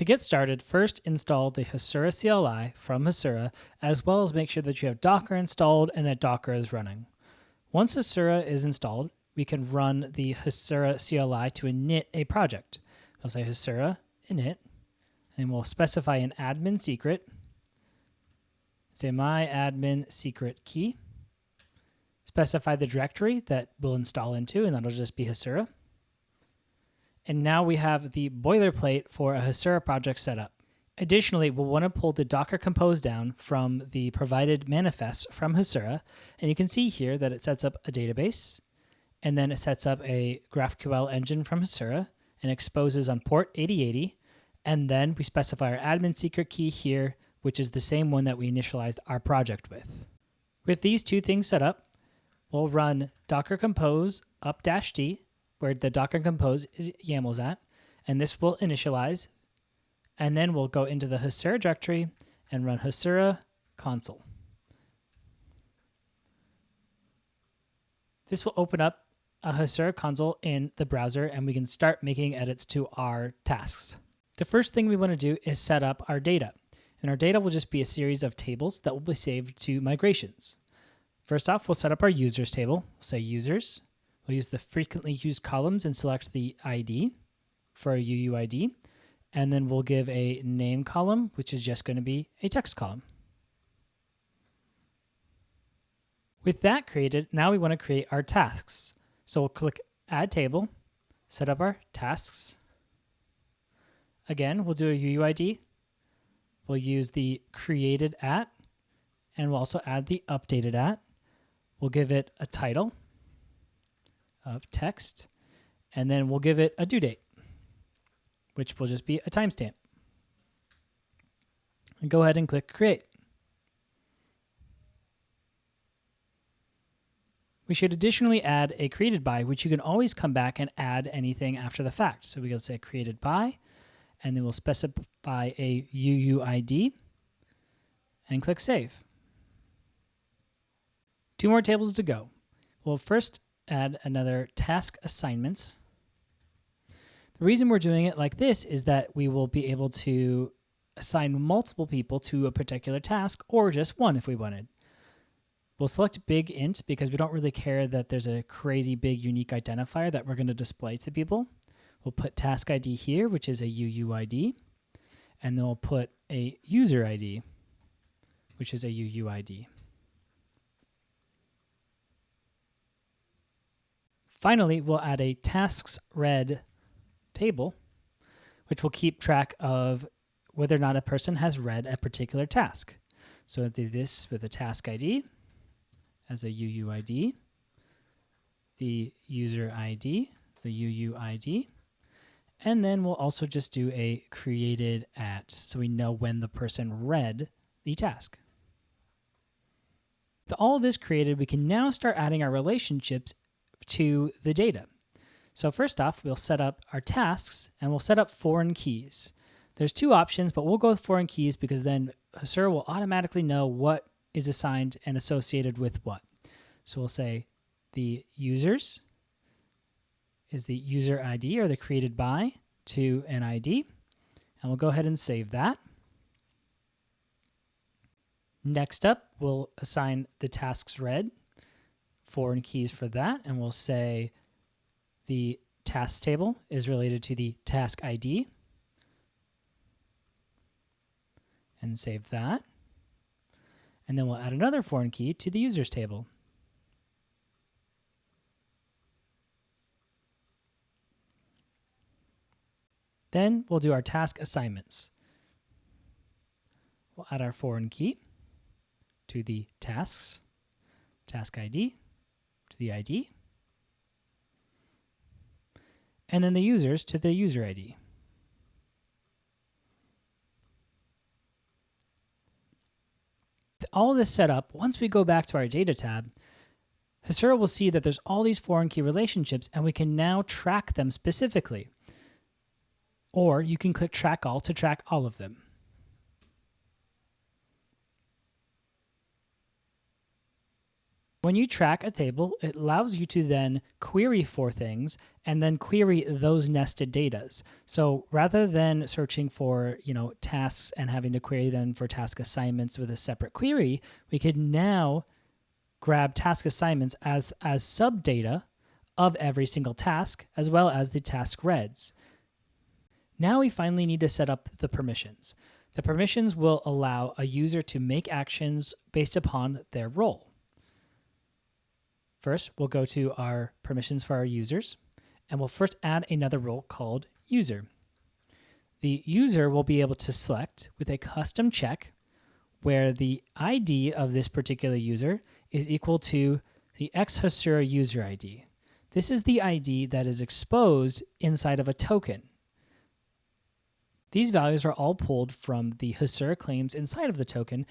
To get started, first install the Hasura CLI from Hasura, as well as make sure that you have Docker installed and that Docker is running. Once Hasura is installed, we can run the Hasura CLI to init a project. I'll say Hasura init, and we'll specify an admin secret. Say my admin secret key. Specify the directory that we'll install into, and that'll just be Hasura. And now we have the boilerplate for a Hasura project set up. Additionally, we'll want to pull the Docker Compose down from the provided manifests from Hasura. And you can see here that it sets up a database, and then it sets up a GraphQL engine from Hasura and exposes on port 8080. And then we specify our admin secret key here, which is the same one that we initialized our project with. With these two things set up, we'll run Docker Compose up-d, where the Docker Compose is YAML's at, and this will initialize, and then we'll go into the Hasura directory and run Hasura console. This will open up a Hasura console in the browser, and we can start making edits to our tasks. The first thing we want to do is set up our data, and our data will just be a series of tables that will be saved to migrations. First off, we'll set up our users table. We'll say users. We'll use the frequently used columns and select the ID for a UUID. And then we'll give a name column, which is just going to be a text column. With that created, now we want to create our tasks. So we'll click Add Table, set up our tasks. Again, we'll do a UUID. We'll use the created at, and we'll also add the updated at. We'll give it a title of text, and then we'll give it a due date, which will just be a timestamp. And go ahead and click Create. We should additionally add a created by, which you can always come back and add anything after the fact. So we can say created by, and then we'll specify a UUID and click Save. Two more tables to go. We'll first add another task assignments. The reason we're doing it like this is that we will be able to assign multiple people to a particular task, or just one if we wanted. We'll select big int because we don't really care that there's a crazy big unique identifier that we're going to display to people. We'll put task ID here, which is a UUID, and then we'll put a user ID, which is a UUID. Finally, we'll add a tasks read table, which will keep track of whether or not a person has read a particular task. So we'll do this with a task ID as a UUID, the user ID, the UUID, and then we'll also just do a created at, so we know when the person read the task. With all this created, we can now start adding our relationships to the data. So first off, we'll set up our tasks, and we'll set up foreign keys. There's two options, but we'll go with foreign keys because then Hasura will automatically know what is assigned and associated with what. So we'll say the users is the user ID, or the created by, to an ID, and we'll go ahead and save that. Next up, we'll assign the tasks read, foreign keys for that, and we'll say the task table is related to the task ID, and save that. And then we'll add another foreign key to the users table. Then we'll do our task assignments. We'll add our foreign key to the tasks, task ID, to the ID, and then the users to the user ID. With all this set up, once we go back to our data tab, Hasura will see that there's all these foreign key relationships, and we can now track them specifically. Or you can click Track All to track all of them. When you track a table, it allows you to then query for things and then query those nested datas. So rather than searching for, tasks and having to query them for task assignments with a separate query, we could now grab task assignments as subdata of every single task, as well as the task reads. Now we finally need to set up the permissions. The permissions will allow a user to make actions based upon their role. First, we'll go to our permissions for our users, and we'll first add another role called user. The user will be able to select with a custom check where the ID of this particular user is equal to the Hasura user ID. This is the ID that is exposed inside of a token. These values are all pulled from the Hasura claims inside of the token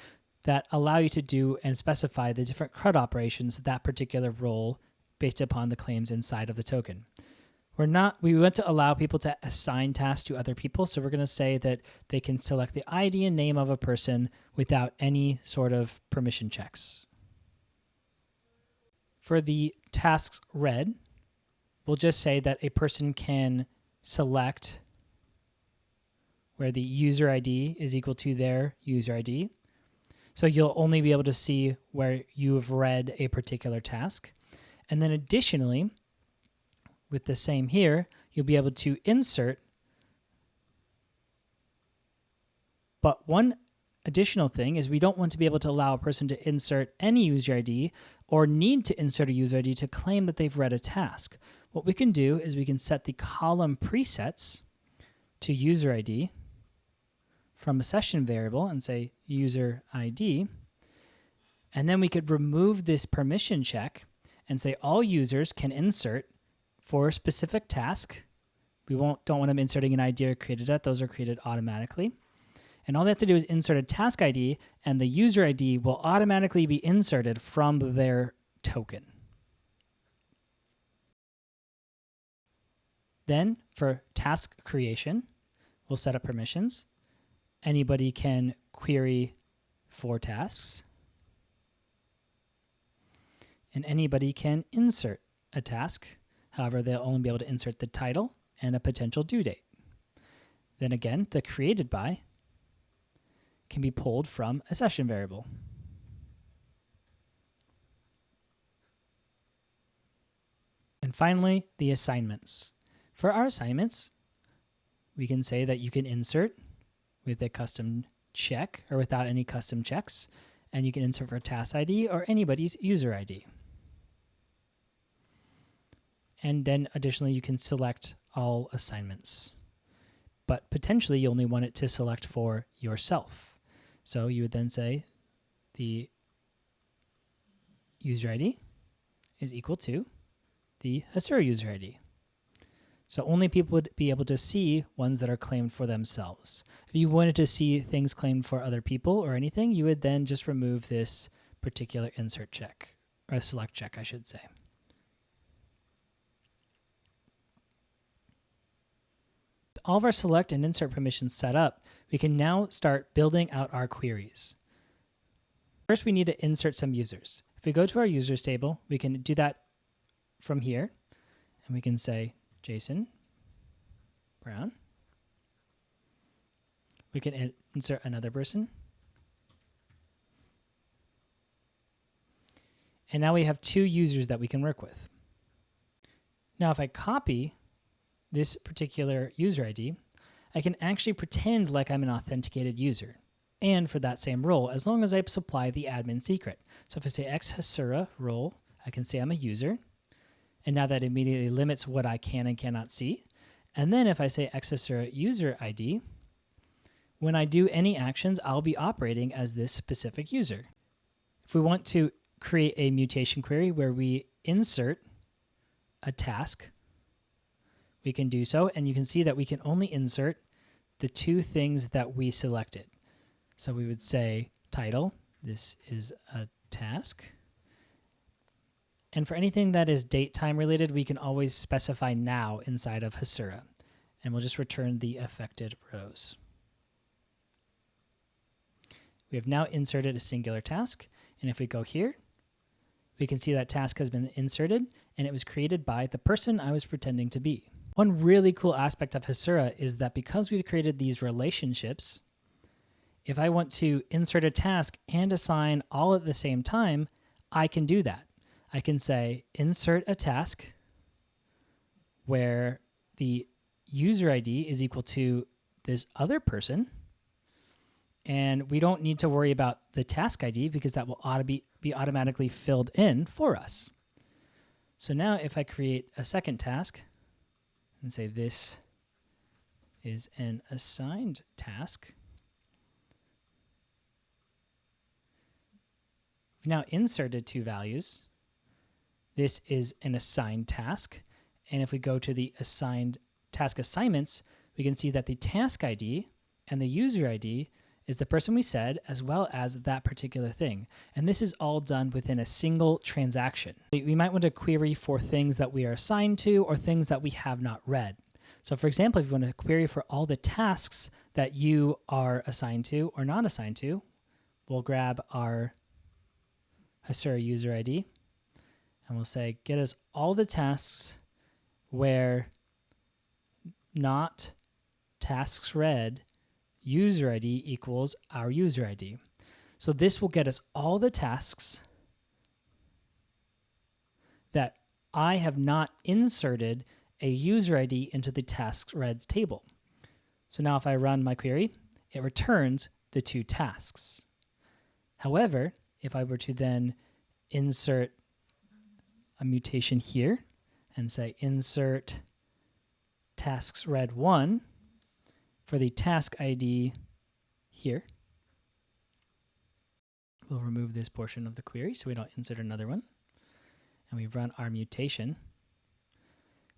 that allow you to do and specify the different CRUD operations that particular role based upon the claims inside of the token. We want to allow people to assign tasks to other people, so we're going to say that they can select the ID and name of a person without any sort of permission checks. For the tasks read, we'll just say that a person can select where the user ID is equal to their user ID. So you'll only be able to see where you've read a particular task. And then additionally, with the same here, you'll be able to insert. But one additional thing is we don't want to be able to allow a person to insert any user ID or need to insert a user ID to claim that they've read a task. What we can do is we can set the column presets to user ID from a session variable and say user ID. And then we could remove this permission check and say all users can insert for a specific task. We don't want them inserting an ID or created at. Those are created automatically. And all they have to do is insert a task ID, and the user ID will automatically be inserted from their token. Then for task creation, we'll set up permissions. Anybody can query for tasks. And anybody can insert a task. However, they'll only be able to insert the title and a potential due date. Then again, the created by can be pulled from a session variable. And finally, the assignments. For our assignments, we can say that you can insert with a custom check or without any custom checks, and you can insert for task ID or anybody's user ID. And then additionally, you can select all assignments, but potentially you only want it to select for yourself. So you would then say the user ID is equal to the Hasura user ID. So only people would be able to see ones that are claimed for themselves. If you wanted to see things claimed for other people or anything, you would then just remove this particular insert check, or select check, I should say. With all of our select and insert permissions set up, we can now start building out our queries. First, we need to insert some users. If we go to our users table, we can do that from here, and we can say Jason Brown. We can insert another person. And now we have two users that we can work with. Now, if I copy this particular user ID, I can actually pretend like I'm an authenticated user. And for that same role, as long as I supply the admin secret. So if I say Hasura role, I can say I'm a user. And now that immediately limits what I can and cannot see. And then if I say Hasura user ID, when I do any actions, I'll be operating as this specific user. If we want to create a mutation query where we insert a task, we can do so. And you can see that we can only insert the two things that we selected. So we would say title, this is a task. And for anything that is date time related, we can always specify now inside of Hasura. And we'll just return the affected rows. We have now inserted a singular task. And if we go here, we can see that task has been inserted and it was created by the person I was pretending to be. One really cool aspect of Hasura is that because we've created these relationships, if I want to insert a task and assign all at the same time, I can do that. I can say insert a task where the user ID is equal to this other person, and we don't need to worry about the task ID because that will be automatically filled in for us. So now if I create a second task and say this is an assigned task, we've now inserted two values. This is an assigned task. And if we go to the assigned task assignments, we can see that the task ID and the user ID is the person we said, as well as that particular thing. And this is all done within a single transaction. We might want to query for things that we are assigned to or things that we have not read. So for example, if you want to query for all the tasks that you are assigned to or not assigned to, we'll grab our Hasura user ID and we'll say, get us all the tasks where not tasks read user ID equals our user ID. So this will get us all the tasks that I have not inserted a user ID into the tasks read table. So now if I run my query, it returns the two tasks. However, if I were to then insert a mutation here and say insert tasks read 1 for the task ID here, we'll remove this portion of the query so we don't insert another one. And we run our mutation.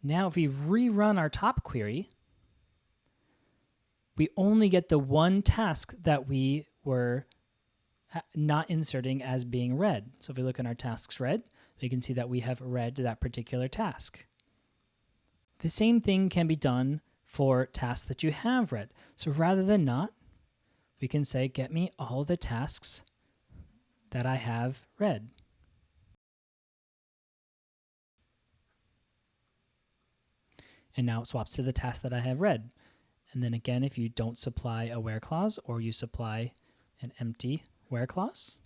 Now if we rerun our top query, we only get the one task that we were not inserting as being read. So if we look in our tasks read, we can see that we have read that particular task. The same thing can be done for tasks that you have read. So rather than not, we can say, get me all the tasks that I have read. And now it swaps to the task that I have read. And then again, if you don't supply a where clause or you supply an empty where clause,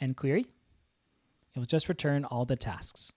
and query, it will just return all the tasks.